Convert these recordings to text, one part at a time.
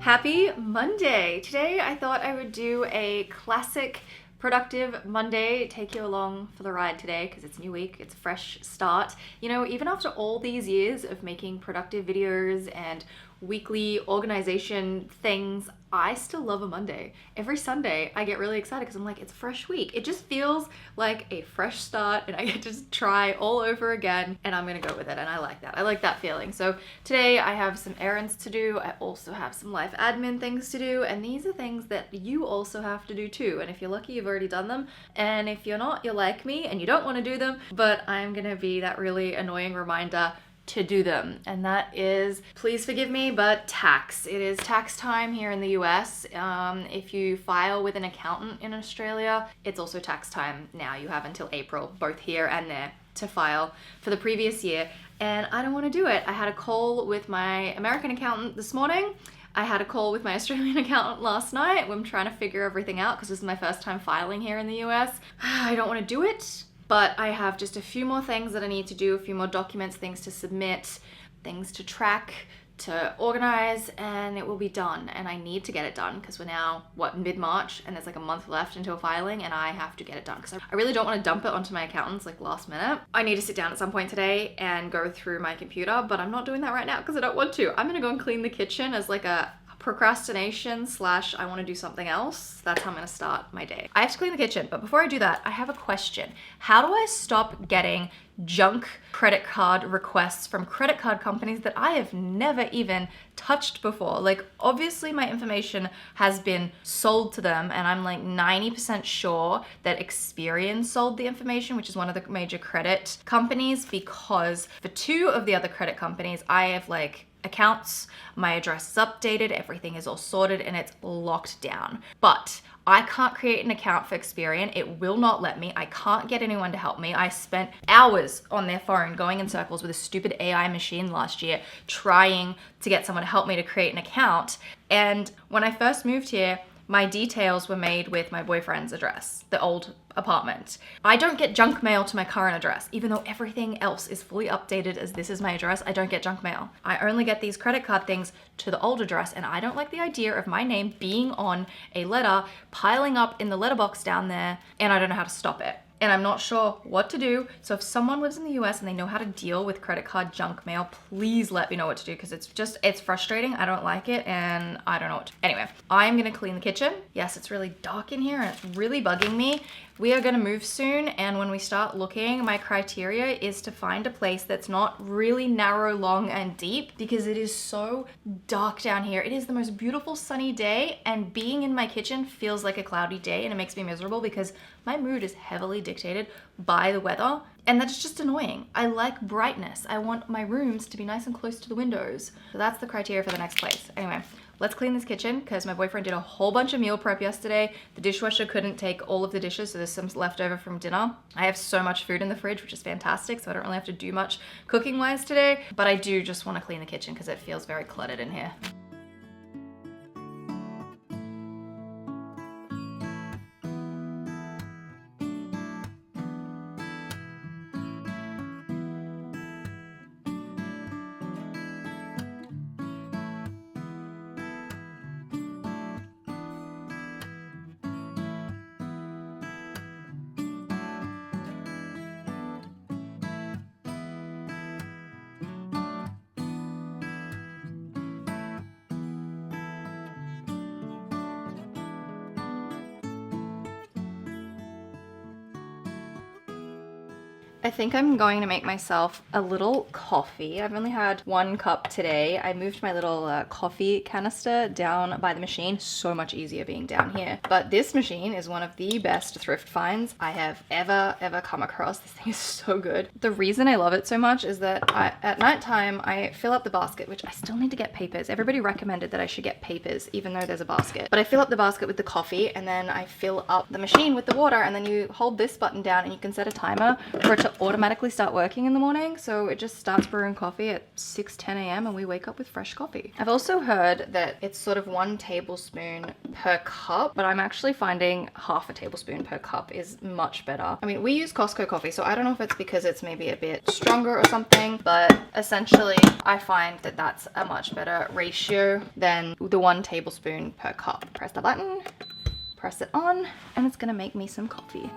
Happy Monday! Today I thought I would do a classic productive Monday, take you along for the ride today because it's a new week, it's a fresh start. You know, even after all these years of making productive videos and weekly organization things, I still love a Monday. Every Sunday I get really excited because I'm like, it's a fresh week. It just feels like a fresh start and I get to just try all over again and I'm gonna go with it, and I like that. I like that feeling. So today I have some errands to do. I also have some life admin things to do, and these are things that you also have to do too. And if you're lucky, you've already done them. And if you're not, you're like me and you don't want to do them, but I'm gonna be that really annoying reminder to do them, and that is, please forgive me, but tax. It is tax time here in the US. If you file with an accountant in Australia, it's also tax time now. You have until April, both here and there, to file for the previous year, and I don't want to do it. I had a call with my American accountant this morning. I had a call with my Australian accountant last night. I'm trying to figure everything out because this is my first time filing here in the US. I don't want to do it, but I have just a few more things that I need to do, a few more documents, things to submit, things to track, to organize, and it will be done. And I need to get it done because we're now, mid-March, and there's like a month left until filing, and I have to get it done because I really don't want to dump it onto my accountants like last minute. I need to sit down at some point today and go through my computer, but I'm not doing that right now because I don't want to. I'm gonna go and clean the kitchen as like a procrastination / I want to do something else. That's how I'm going to start my day. I have to clean the kitchen, but before I do that, I have a question. How do I stop getting junk credit card requests from credit card companies that I have never even touched before? Like, obviously my information has been sold to them, and I'm like 90% sure that Experian sold the information, which is one of the major credit companies, because for two of the other credit companies, I have like accounts, my address is updated, everything is all sorted, and it's locked down. But I can't create an account for Experian. It will not let me. I can't get anyone to help me. I spent hours on their phone going in circles with a stupid AI machine last year trying to get someone to help me to create an account. And when I first moved here, my details were made with my boyfriend's address, the old apartment. I don't get junk mail to my current address, even though everything else is fully updated as this is my address. I don't get junk mail. I only get these credit card things to the old address, and I don't like the idea of my name being on a letter, piling up in the letterbox down there, and I don't know how to stop it. And I'm not sure what to do. So if someone lives in the US and they know how to deal with credit card junk mail, please let me know what to do, because it's frustrating. I don't like it and I don't know what to do. Anyway, I'm gonna clean the kitchen. Yes, it's really dark in here and it's really bugging me. We are gonna move soon, and when we start looking, my criteria is to find a place that's not really narrow, long, and deep, because it is so dark down here. It is the most beautiful sunny day, and being in my kitchen feels like a cloudy day, and it makes me miserable because my mood is heavily dictated by the weather, and that's just annoying. I like brightness. I want my rooms to be nice and close to the windows. So that's the criteria for the next place. Anyway, let's clean this kitchen because my boyfriend did a whole bunch of meal prep yesterday. The dishwasher couldn't take all of the dishes, so there's some left over from dinner. I have so much food in the fridge, which is fantastic, so I don't really have to do much cooking-wise today, but I do just want to clean the kitchen because it feels very cluttered in here. I think I'm going to make myself a little coffee. I've only had one cup today. I moved my little coffee canister down by the machine. So much easier being down here. But this machine is one of the best thrift finds I have ever come across. This thing is so good. The reason I love it so much is that at nighttime, I fill up the basket, which I still need to get papers. Everybody recommended that I should get papers, even though there's a basket. But I fill up the basket with the coffee, and then I fill up the machine with the water, and then you hold this button down and you can set a timer for it to automatically start working in the morning. So it just starts brewing coffee at 6:10 a.m. and we wake up with fresh coffee. I've also heard that it's sort of 1 tablespoon per cup, but I'm actually finding half a tablespoon per cup is much better. I mean, we use Costco coffee, so I don't know if it's because it's maybe a bit stronger or something, but essentially I find that that's a much better ratio than the 1 tablespoon per cup. Press the button, press it on, and it's gonna make me some coffee.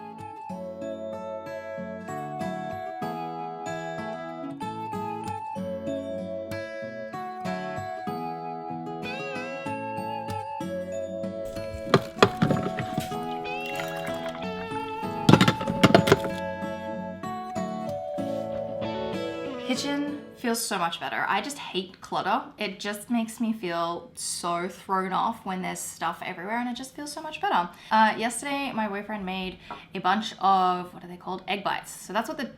Kitchen feels so much better. I just hate clutter. It just makes me feel so thrown off when there's stuff everywhere, and it just feels so much better. Yesterday, my boyfriend made a bunch of, what are they called? Egg bites. So that's what the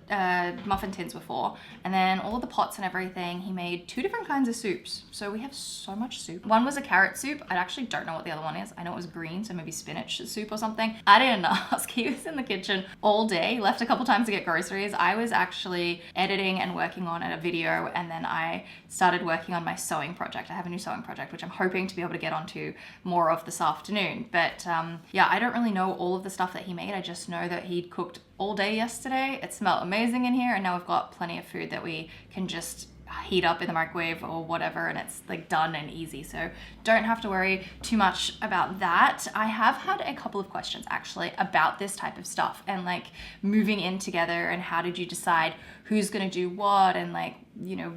muffin tins were for. And then all of the pots and everything, he made 2 different kinds of soups. So we have so much soup. One was a carrot soup. I actually don't know what the other one is. I know it was green, so maybe spinach soup or something. I didn't ask. He was in the kitchen all day, left a couple times to get groceries. I was actually editing and working on a video, and then I started working on my sewing project. I have a new sewing project, which I'm hoping to be able to get onto more of this afternoon. But yeah, I don't really know all of the stuff that he made. I just know that he'd cooked all day yesterday. It smelled amazing in here, and now we've got plenty of food that we can just heat up in the microwave or whatever, and it's like done and easy, so don't have to worry too much about that. I have had a couple of questions actually about this type of stuff and like moving in together, and how did you decide who's going to do what, and like, you know,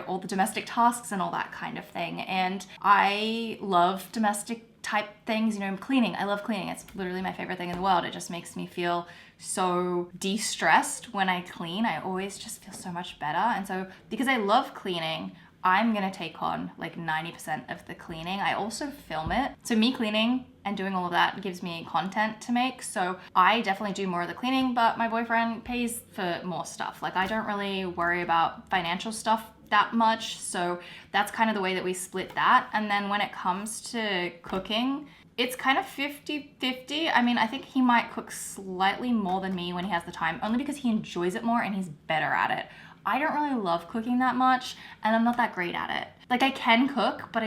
all the domestic tasks and all that kind of thing. And I love domestic type things, you know, cleaning. I love cleaning. It's literally my favorite thing in the world. It just makes me feel so de-stressed when I clean. I always just feel so much better. And so because I love cleaning, I'm gonna take on like 90% of the cleaning. I also film it. So me cleaning and doing all of that gives me content to make. So I definitely do more of the cleaning, but my boyfriend pays for more stuff. Like I don't really worry about financial stuff that much. So that's kind of the way that we split that. And then when it comes to cooking, it's kind of 50-50. I mean, I think he might cook slightly more than me when he has the time, only because he enjoys it more and he's better at it. I don't really love cooking that much, and I'm not that great at it. Like I can cook, but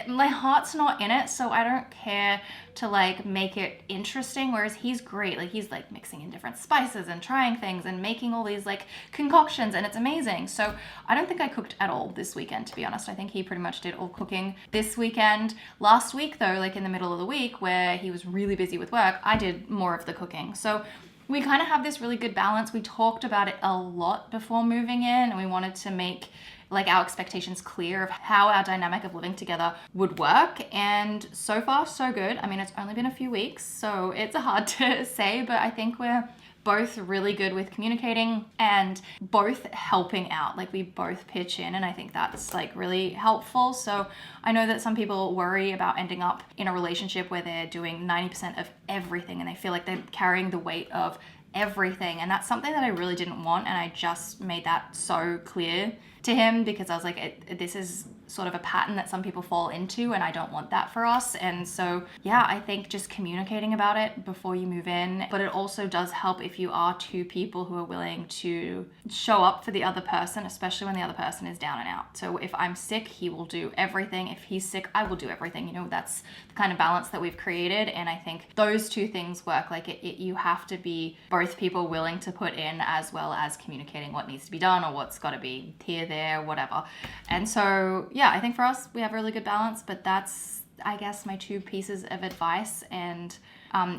my heart's not in it, so I don't care to like make it interesting, whereas he's great. Like he's like mixing in different spices and trying things and making all these like concoctions, and it's amazing. So I don't think I cooked at all this weekend, to be honest. I think he pretty much did all cooking this weekend. Last week though, like in the middle of the week where he was really busy with work, I did more of the cooking. So we kind of have this really good balance. We talked about it a lot before moving in, and we wanted to make like our expectations clear of how our dynamic of living together would work. And so far, so good. I mean, it's only been a few weeks, so it's hard to say, but I think we're both really good with communicating and both helping out. Like we both pitch in, and I think that's like really helpful. So I know that some people worry about ending up in a relationship where they're doing 90% of everything and they feel like they're carrying the weight of everything, and that's something that I really didn't want, and I just made that so clear to him because I was like, this is sort of a pattern that some people fall into, and I don't want that for us. And so yeah, I think just communicating about it before you move in, but it also does help if you are 2 people who are willing to show up for the other person, especially when the other person is down and out. So if I'm sick, he will do everything. If he's sick, I will do everything. You know, that's the kind of balance that we've created, and I think those 2 things work. Like you have to be both people willing to put in, as well as communicating what needs to be done or what's got to be here, there, whatever. And so yeah, I think for us, we have a really good balance, but that's, I guess, my 2 pieces of advice. And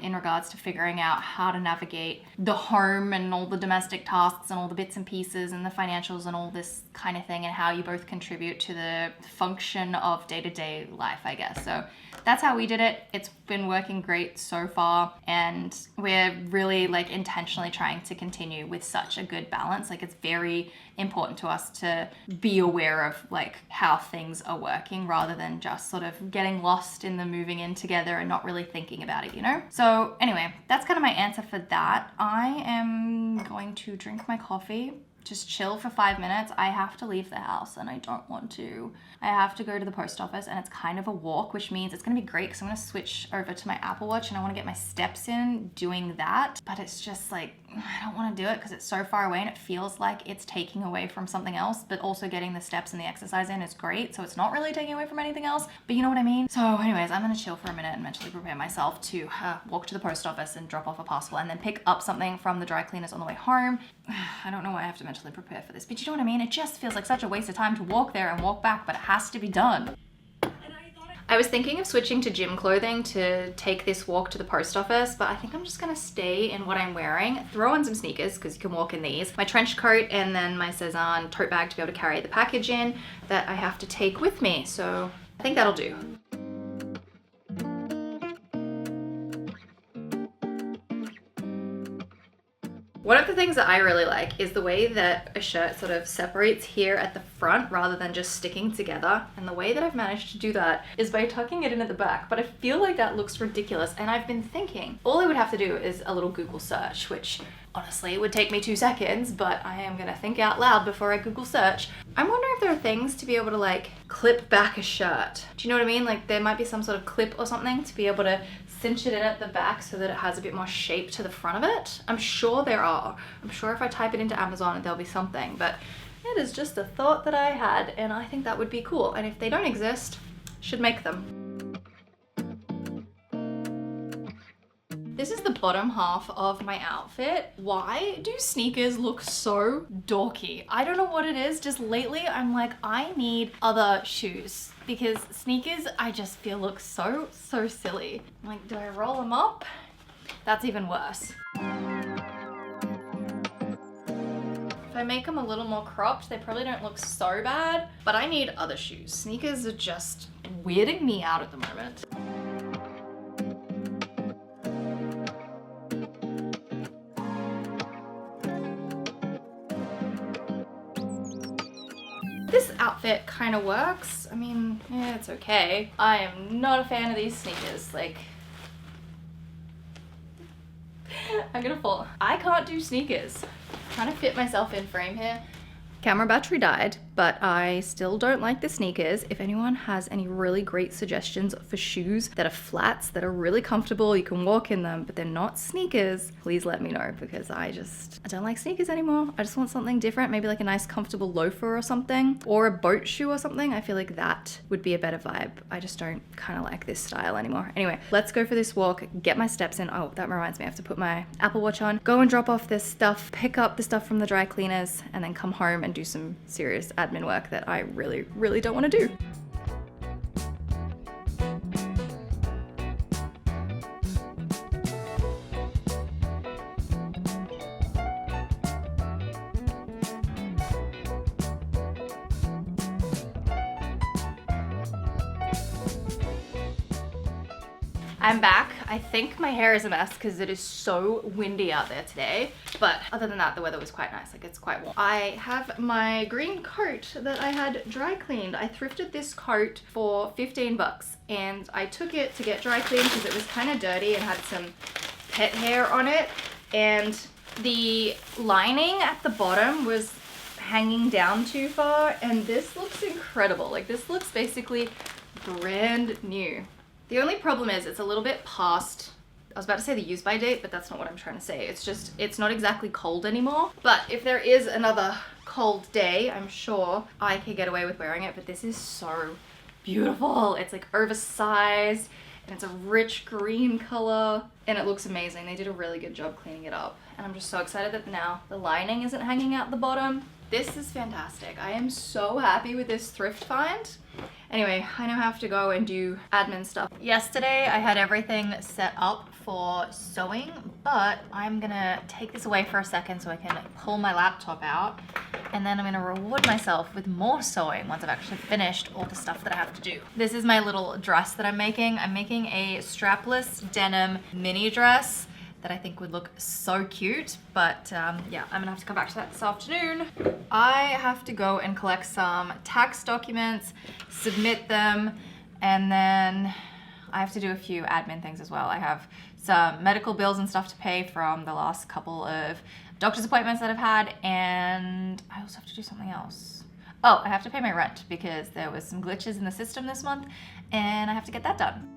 in regards to figuring out how to navigate the home and all the domestic tasks and all the bits and pieces and the financials and all this kind of thing, and how you both contribute to the function of day-to-day life, I guess. So that's how we did it. It's been working great so far, and we're really like intentionally trying to continue with such a good balance. Like it's very important to us to be aware of like how things are working, rather than just sort of getting lost in the moving in together and not really thinking about it, you know? So anyway, that's kind of my answer for that. I am going to drink my coffee just chill for 5 minutes. I have to leave the house and I don't want to. I have to go to the post office and it's kind of a walk, which means it's gonna be great because I'm gonna switch over to my Apple Watch and I wanna get my steps in doing that. But it's just like, I don't wanna do it because it's so far away and it feels like it's taking away from something else, but also getting the steps and the exercise in is great. So it's not really taking away from anything else, but you know what I mean? So anyways, I'm gonna chill for a minute and mentally prepare myself to walk to the post office and drop off a parcel and then pick up something from the dry cleaners on the way home. I don't know why I have to mentally prepare for this, but you know what I mean? It just feels like such a waste of time to walk there and walk back, but it has to be done. I was thinking of switching to gym clothing to take this walk to the post office, but I think I'm just gonna stay in what I'm wearing, throw on some sneakers because you can walk in these, my trench coat, and then my Cezanne tote bag to be able to carry the package in that I have to take with me. So I think that'll do. One of the things that I really like is the way that a shirt sort of separates here at the front rather than just sticking together. And the way that I've managed to do that is by tucking it in at the back. But I feel like that looks ridiculous. And I've been thinking, all I would have to do is a little Google search, which honestly would take me 2 seconds, but I am gonna think out loud before I Google search. I'm wondering if there are things to be able to like clip back a shirt. Do you know what I mean? Like there might be some sort of clip or something to be able to cinch it in at the back so that it has a bit more shape to the front of it. I'm sure there are. I'm sure if I type it into Amazon there'll be something, but it is just a thought that I had and I think that would be cool. And if they don't exist, should make them. This is the bottom half of my outfit. Why do sneakers look so dorky? I don't know what it is. Just lately I'm like, I need other shoes because sneakers I just feel look so silly. I'm like, do I roll them up? That's even worse. If I make them a little more cropped, they probably don't look so bad, but I need other shoes. Sneakers are just weirding me out at the moment. This outfit kind of works. I mean, yeah, it's okay. I am not a fan of these sneakers. Like, I'm gonna fall. I can't do sneakers. I'm trying to fit myself in frame here. Camera battery died, but I still don't like the sneakers. If anyone has any really great suggestions for shoes that are flats, that are really comfortable, you can walk in them, but they're not sneakers, please let me know because I don't like sneakers anymore. I just want something different, maybe like a nice comfortable loafer or something, or a boat shoe or something. I feel like that would be a better vibe. I just don't kind of like this style anymore. Anyway, let's go for this walk, get my steps in. Oh, that reminds me, I have to put my Apple Watch on, go and drop off this stuff, pick up the stuff from the dry cleaners, and then come home and do some serious admin work that I really don't want to do. I'm back. I think my hair is a mess because it is so windy out there today. But other than that, the weather was quite nice. Like, it's quite warm. I have my green coat that I had dry cleaned. I thrifted this coat for 15 bucks and I took it to get dry cleaned because it was kind of dirty and had some pet hair on it. And the lining at the bottom was hanging down too far. And this looks incredible. Like, this looks basically brand new. The only problem is it's a little bit past, I was about to say the use by date, but that's not what I'm trying to say. It's just, it's not exactly cold anymore. But if there is another cold day, I'm sure I could get away with wearing it, but this is so beautiful. It's like oversized and it's a rich green color and it looks amazing. They did a really good job cleaning it up. And I'm just so excited that now the lining isn't hanging out the bottom. This is fantastic. I am so happy with this thrift find. Anyway, I now have to go and do admin stuff. Yesterday, I had everything set up for sewing, but I'm gonna take this away for a second so I can pull my laptop out, and then I'm gonna reward myself with more sewing once I've actually finished all the stuff that I have to do. This is my little dress that I'm making. I'm making a strapless denim mini dress that I think would look so cute, but yeah, I'm gonna have to come back to that this afternoon. I have to go and collect some tax documents, submit them, and then I have to do a few admin things as well. I have some medical bills and stuff to pay from the last couple of doctor's appointments that I've had, and I also have to do something else. Oh, I have to pay my rent because there was some glitches in the system this month, and I have to get that done.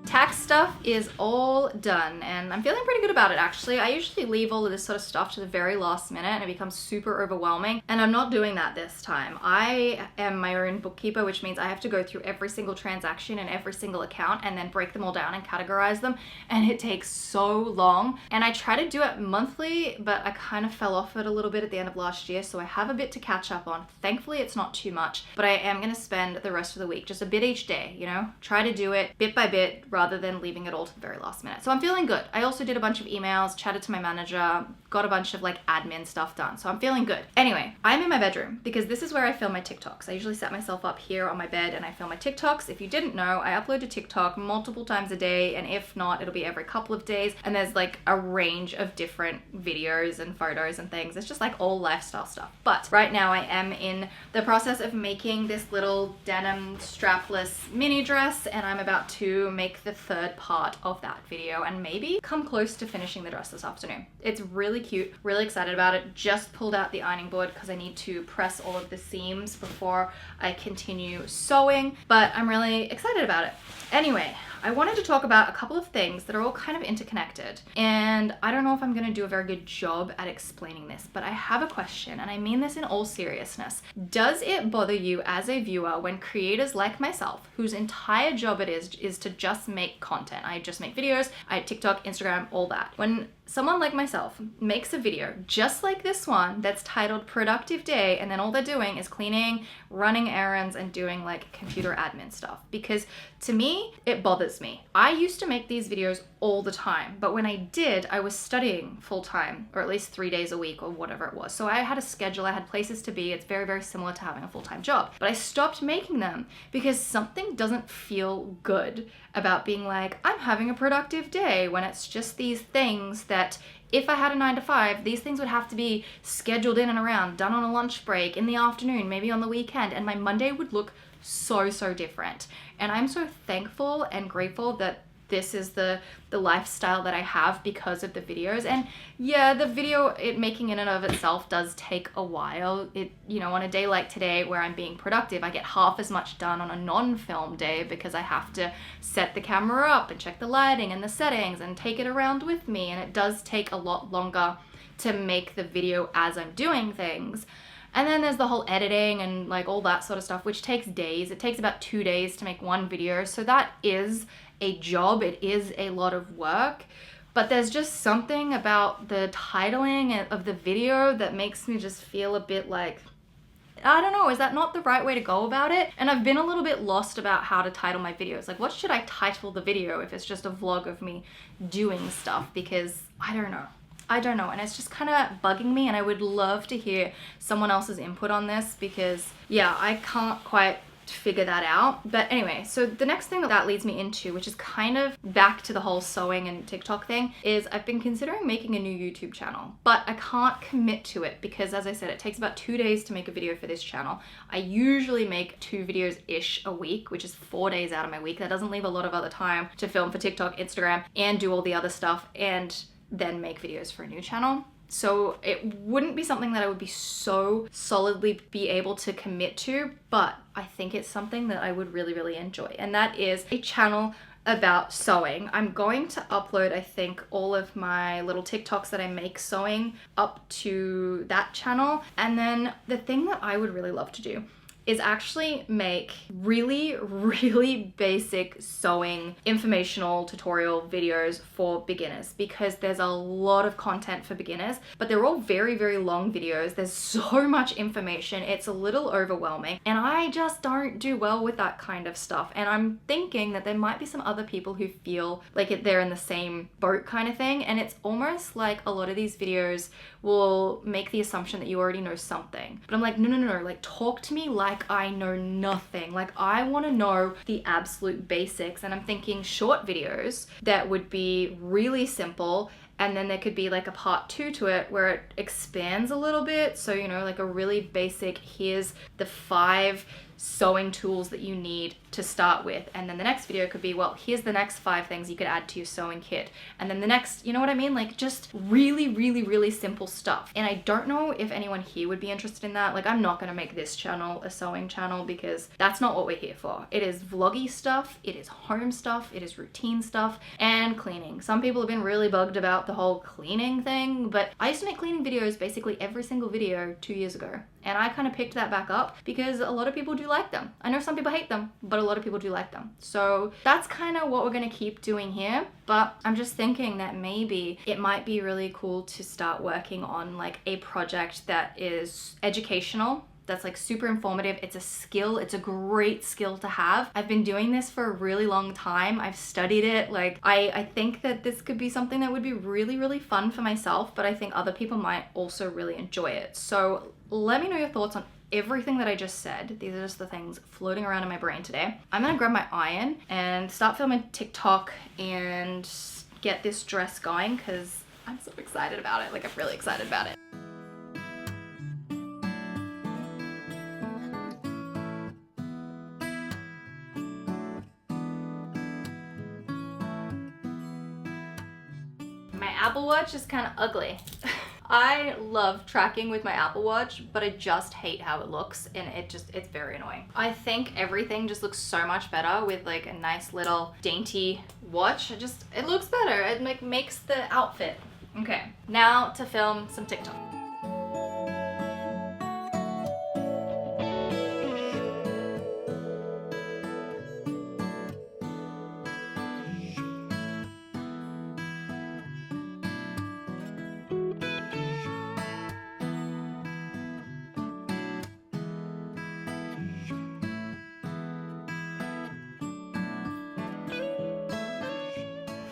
Tax stuff is all done and I'm feeling pretty good about it actually. I usually leave all of this sort of stuff to the very last minute and it becomes super overwhelming, and I'm not doing that this time. I am my own bookkeeper, which means I have to go through every single transaction and every single account and then break them all down and categorize them, and it takes so long. And I try to do it monthly, but I kind of fell off it a little bit at the end of last year, so I have a bit to catch up on. Thankfully it's not too much, but I am going to spend the rest of the week just a bit each day, you know, try to do it bit by bit rather than leaving it all to the very last minute. So I'm feeling good. I also did a bunch of emails, chatted to my manager, got a bunch of like admin stuff done. So I'm feeling good. Anyway, I'm in my bedroom because this is where I film my TikToks. I usually set myself up here on my bed and I film my TikToks. If you didn't know, I upload to TikTok multiple times a day, and if not, it'll be every couple of days. And there's like a range of different videos and photos and things. It's just like all lifestyle stuff. But right now I am in the process of making this little denim strapless mini dress, and I'm about to make the third part of that video and maybe come close to finishing the dress this afternoon. It's really cute, really excited about it. Just pulled out the ironing board because I need to press all of the seams before I continue sewing, but I'm really excited about it. Anyway, I wanted to talk about a couple of things that are all kind of interconnected, and I don't know if I'm going to do a very good job at explaining this, but I have a question, and I mean this in all seriousness. Does it bother you as a viewer when creators like myself, whose entire job it is to just make content? I just make videos, I have TikTok, Instagram, all that. When someone like myself makes a video just like this one that's titled Productive Day, and then all they're doing is cleaning, running errands, and doing like computer admin stuff, because to me, it bothers me. I used to make these videos all the time, but when I did, I was studying full time, or at least 3 days a week or whatever it was. So I had a schedule, I had places to be. It's very, very similar to having a full-time job. But I stopped making them because something doesn't feel good about being like, I'm having a productive day, when it's just these things that if I had a 9 to 5, these things would have to be scheduled in and around, done on a lunch break, in the afternoon, maybe on the weekend, and my Monday would look so different. And I'm so thankful and grateful that this is the lifestyle that I have because of the videos. And yeah, the video making in and of itself does take a while. You know, on a day like today where I'm being productive, I get half as much done on a non-film day because I have to set the camera up and check the lighting and the settings and take it around with me, and it does take a lot longer to make the video as I'm doing things. And then there's the whole editing and like all that sort of stuff, which takes days. It takes about 2 days to make one video. So that is a job. It is a lot of work. But there's just something about the titling of the video that makes me just feel a bit like, I don't know, is that not the right way to go about it? And I've been a little bit lost about how to title my videos. Like, what should I title the video if it's just a vlog of me doing stuff? Because I don't know, and it's just kind of bugging me, and I would love to hear someone else's input on this because, yeah, I can't quite figure that out. But anyway, so the next thing that leads me into, which is kind of back to the whole sewing and TikTok thing, is I've been considering making a new YouTube channel, but I can't commit to it because, as I said, it takes about 2 days to make a video for this channel. I usually make 2 videos-ish a week, which is 4 days out of my week. That doesn't leave a lot of other time to film for TikTok, Instagram, and do all the other stuff, and then make videos for a new channel. So it wouldn't be something that I would be so solidly be able to commit to, but I think it's something that I would really enjoy. And that is a channel about sewing. I'm going to upload, I think, all of my little TikToks that I make sewing up to that channel. And then the thing that I would really love to do is actually make really basic sewing informational tutorial videos for beginners, because there's a lot of content for beginners, but they're all very long videos. There's so much information, it's a little overwhelming, and I just don't do well with that kind of stuff. And I'm thinking that there might be some other people who feel like they're in the same boat kind of thing, and it's almost like a lot of these videos will make the assumption that you already know something. But I'm like, no, like talk to me like like I know nothing. Like I want to know the absolute basics, and I'm thinking short videos that would be really simple, and then there could be like a part 2 to it where it expands a little bit. So, you know, like a really basic, here's the 5 sewing tools that you need to start with. And then the next video could be, well, here's the next 5 things you could add to your sewing kit. And then the next, you know what I mean? Like just really, really, really simple stuff. And I don't know if anyone here would be interested in that. Like I'm not going to make this channel a sewing channel because that's not what we're here for. It is vloggy stuff. It is home stuff. It is routine stuff and cleaning. Some people have been really bugged about the whole cleaning thing, but I used to make cleaning videos basically every single video 2 years ago. And I kind of picked that back up because a lot of people do like them. I know some people hate them, but a lot of people do like them. So that's kind of what we're going to keep doing here. But I'm just thinking that maybe it might be really cool to start working on like a project that is educational, that's like super informative. It's a skill. It's a great skill to have. I've been doing this for a really long time. I've studied it. Like I think that this could be something that would be really, really fun for myself, but I think other people might also really enjoy it. So let me know your thoughts on everything that I just said. These are just the things floating around in my brain today. I'm gonna grab my iron and start filming TikTok and get this dress going because I'm so excited about it. Like I'm really excited about it. My Apple Watch is kind of ugly. I love tracking with my Apple Watch, but I just hate how it looks, and it's very annoying. I think everything just looks so much better with like a nice little dainty watch. It looks better. It like makes the outfit. Okay, now to film some TikTok.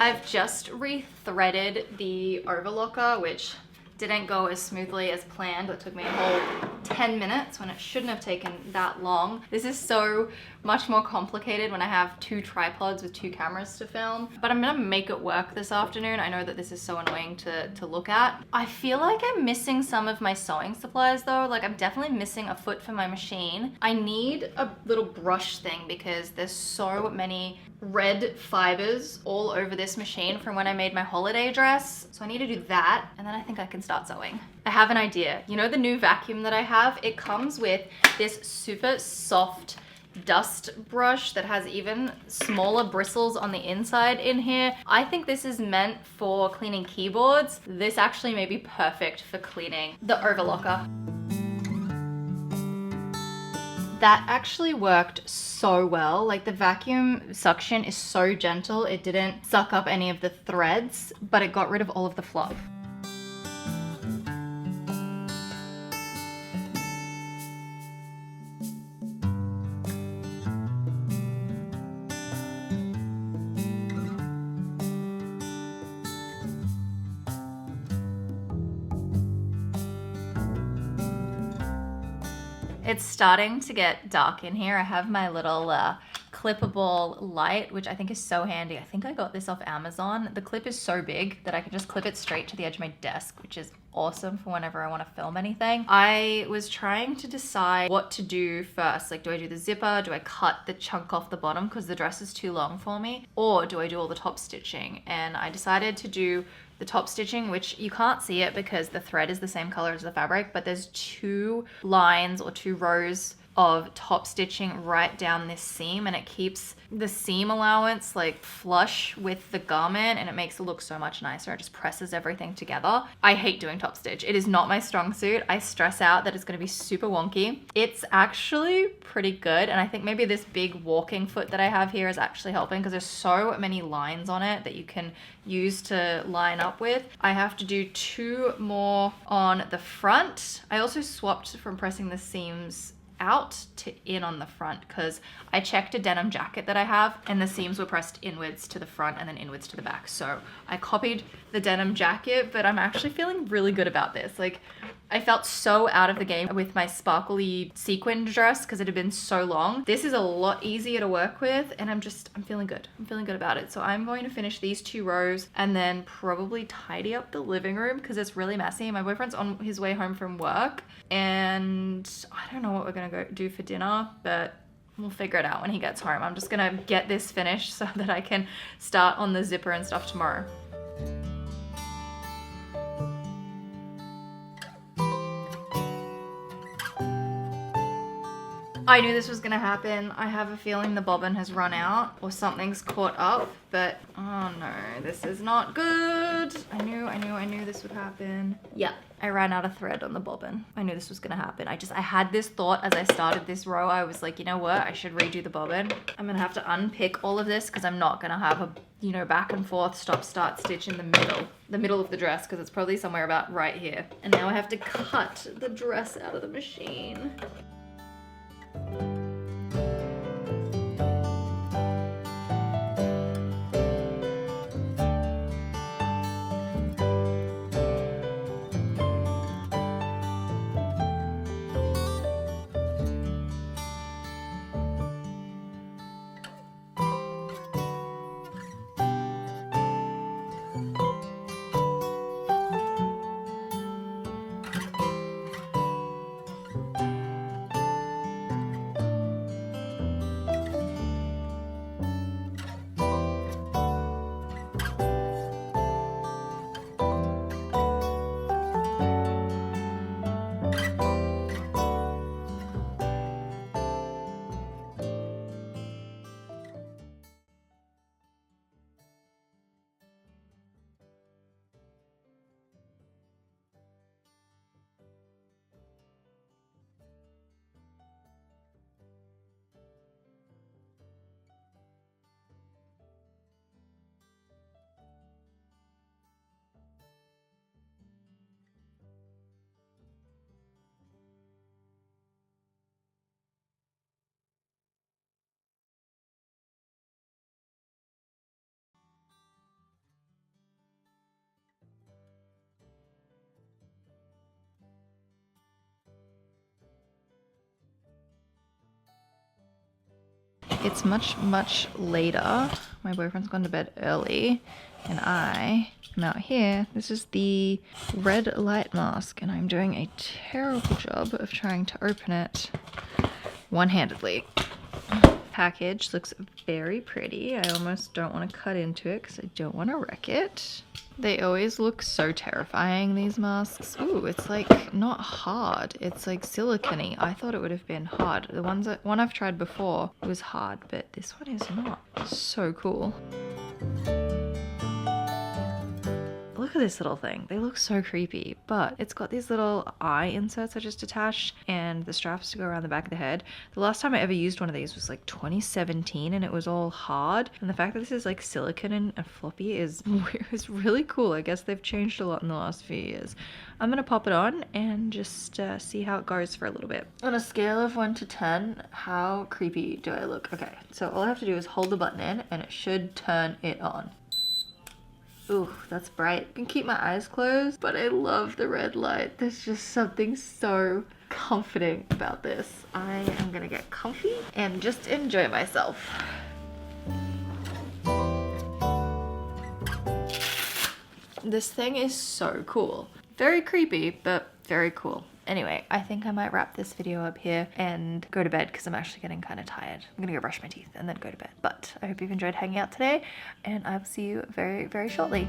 I've just rethreaded the overlocker, which didn't go as smoothly as planned. It took me a whole 10 minutes when it shouldn't have taken that long. This is so much more complicated when I have 2 tripods with 2 cameras to film, but I'm gonna make it work this afternoon. I know that this is so annoying to look at. I feel like I'm missing some of my sewing supplies though. Like I'm definitely missing a foot for my machine. I need a little brush thing because there's so many red fibers all over this machine from when I made my holiday dress. So I need to do that, and then I think I can start sewing. I have an idea. You know the new vacuum that I have? It comes with this super soft dust brush that has even smaller bristles on the inside in here. I think this is meant for cleaning keyboards. This actually may be perfect for cleaning the overlocker. That actually worked so well. Like the vacuum suction is so gentle. It didn't suck up any of the threads, but it got rid of all of the fluff. It's starting to get dark in here. I have my little clippable light, which I think is so handy. I think I got this off Amazon. The clip is so big that I can just clip it straight to the edge of my desk, which is awesome for whenever I want to film anything. I was trying to decide what to do first. Like, do I do the zipper? Do I cut the chunk off the bottom because the dress is too long for me? Or do I do all the top stitching? And I decided to do the top stitching, which you can't see it because the thread is the same color as the fabric, but there's 2 lines or 2 rows of top stitching right down this seam, and it keeps the seam allowance like flush with the garment, and it makes it look so much nicer. It just presses everything together. I hate doing top stitch. It is not my strong suit. I stress out that it's going to be super wonky. It's actually pretty good, and I think maybe this big walking foot that I have here is actually helping because there's so many lines on it that you can use to line up with. I have to do 2 more on the front. I also swapped from pressing the seams out to in on the front because I checked a denim jacket that I have and the seams were pressed inwards to the front and then inwards to the back. So I copied the denim jacket, but I'm actually feeling really good about this. Like, I felt so out of the game with my sparkly sequined dress because it had been so long. This is a lot easier to work with and I'm feeling good. I'm feeling good about it. So I'm going to finish these 2 rows and then probably tidy up the living room because it's really messy. My boyfriend's on his way home from work and I don't know what we're gonna go do for dinner, but we'll figure it out when he gets home. I'm just gonna get this finished so that I can start on the zipper and stuff tomorrow. I knew this was gonna happen. I have a feeling the bobbin has run out or something's caught up, but oh no, this is not good. I knew this would happen. Yeah, I ran out of thread on the bobbin. I knew this was gonna happen. I had this thought as I started this row. I was like, you know what? I should redo the bobbin. I'm gonna have to unpick all of this because I'm not gonna have a, you know, back and forth stop start stitch in the middle of the dress because it's probably somewhere about right here. And now I have to cut the dress out of the machine. It's much later. My boyfriend's gone to bed early and I am out here. This is the red light mask and I'm doing a terrible job of trying to open it one-handedly. Package looks very pretty. I almost don't want to cut into it because I don't want to wreck it. They always look so terrifying, these masks. Ooh, it's like not hard. It's like silicone-y. I thought it would have been hard. The one I've tried before was hard, but this one is not. So cool. Look at this little thing. They look so creepy, but it's got these little eye inserts I just attached and the straps to go around the back of the head. The last time I ever used one of these was like 2017 and it was all hard. And the fact that this is like silicone and floppy is really cool. I guess they've changed a lot in the last few years. I'm gonna pop it on and just see how it goes for a little bit. On a scale of 1 to 10, how creepy do I look? Okay, so all I have to do is hold the button in and it should turn it on. Ooh, that's bright. I can keep my eyes closed, but I love the red light. There's just something so comforting about this. I am gonna get comfy and just enjoy myself. This thing is so cool. Very creepy, but very cool. Anyway, I think I might wrap this video up here and go to bed because I'm actually getting kind of tired. I'm gonna go brush my teeth and then go to bed. But I hope you've enjoyed hanging out today and I will see you very, very shortly.